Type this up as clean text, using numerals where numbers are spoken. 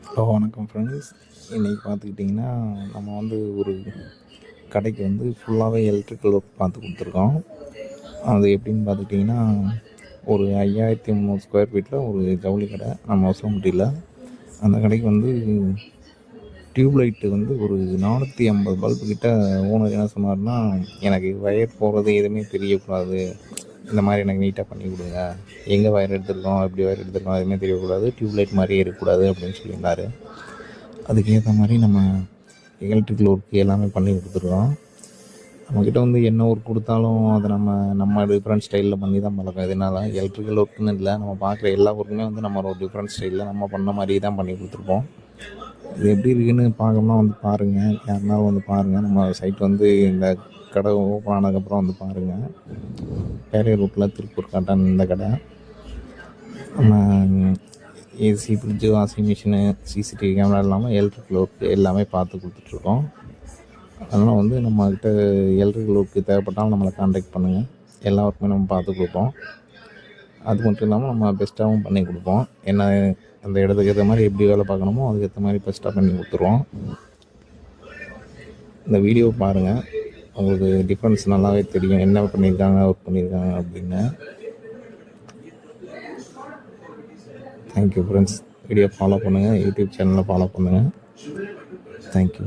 Hello வணக்கம் friends. இன்றைக்கி பார்த்துக்கிட்டிங்கன்னா நம்ம வந்து ஒரு கடைக்கு வந்து ஃபுல்லாகவே எலக்ட்ரிக்கல் ஒர்க் பார்த்து கொடுத்துருக்கோம். அது எப்படின்னு பார்த்துக்கிட்டிங்கன்னா ஒரு 5300 ஸ்கொயர் ஃபீட்டில் ஒரு ஜவுளி கடை நம்ம ஒசலம்பட்டியில். அந்த கடைக்கு வந்து டியூப்லைட்டு வந்து ஒரு 450 பல்பு கிட்ட ஓனர் என்ன சொன்னார்னா, எனக்கு வயர் போகிறது எதுவுமே தெரியக்கூடாது, இந்த மாதிரி எனக்கு நீட்டாக பண்ணி கொடுங்க, எங்கே வயர் எடுத்துருக்கோம் எப்படி வயர் எடுத்துருக்கோம் எதுவுமே தெரியக்கூடாது, டியூப்லைட் மாதிரியே இருக்கக்கூடாது அப்படின்னு சொல்லியிருந்தார். அதுக்கேற்ற மாதிரி நம்ம எலக்ட்ரிக்கல் ஒர்க் எல்லாமே பண்ணி கொடுத்துருக்கோம். நம்மக்கிட்ட வந்து என்ன ஒர்க் கொடுத்தாலும் அதை நம்ம டிஃப்ரெண்ட் ஸ்டைலில் பண்ணி தான் பழக்கம். இதனால் எலக்ட்ரிக்கல் ஒர்க்குன்னு இல்லை, நம்ம பார்க்குற எல்லா ஒர்க்குமே வந்து நம்ம ஒரு டிஃப்ரெண்ட் ஸ்டைலில் நம்ம பண்ண மாதிரி தான் பண்ணி கொடுத்துருப்போம். இது எப்படி இருக்குதுன்னு பார்க்கணும்னா வந்து பாருங்கள், யாருனாலும் வந்து பாருங்கள். நம்ம சைட் வந்து இந்த கடை ஓப்பன் ஆனதுக்கப்புறம் வந்து பாருங்கள். பேரையூர் ரோட்டில் திருப்பூர் காட்டன் இந்த கடை. நம்ம AC, fridge, washing machine, CCTV camera இல்லாமல் எலக்ட்ரிக்கல் ஒர்க்கு எல்லாமே பார்த்து கொடுத்துட்ருக்கோம். அதனால் வந்து நம்மக்கிட்ட எலக்ட்ரிக்கல் ஒர்க்கு தேவைப்பட்டாலும் நம்மளை கான்டாக்ட் பண்ணுங்கள். எல்லா ஒர்க்குமே நம்ம பார்த்து கொடுப்போம். அது மட்டும் இல்லாமல் நம்ம பெஸ்ட்டாகவும் பண்ணி கொடுப்போம். என்ன அந்த இடத்துக்கு ஏற்ற மாதிரி எப்படி வேலை பார்க்கணுமோ அதுக்கேற்ற மாதிரி பெஸ்ட்டாக பண்ணி கொடுத்துருவோம். இந்த வீடியோ பாருங்கள், உங்களுக்கு டிஃப்ரென்ஸ் நல்லாவே தெரியும், என்ன பண்ணியிருக்காங்க ஒர்க் பண்ணியிருக்காங்க அப்படின்னு. Thank you friends. வீடியோ ஃபாலோ பண்ணுங்கள், யூடியூப் சேனலை ஃபாலோ பண்ணுங்கள். தேங்க்யூ.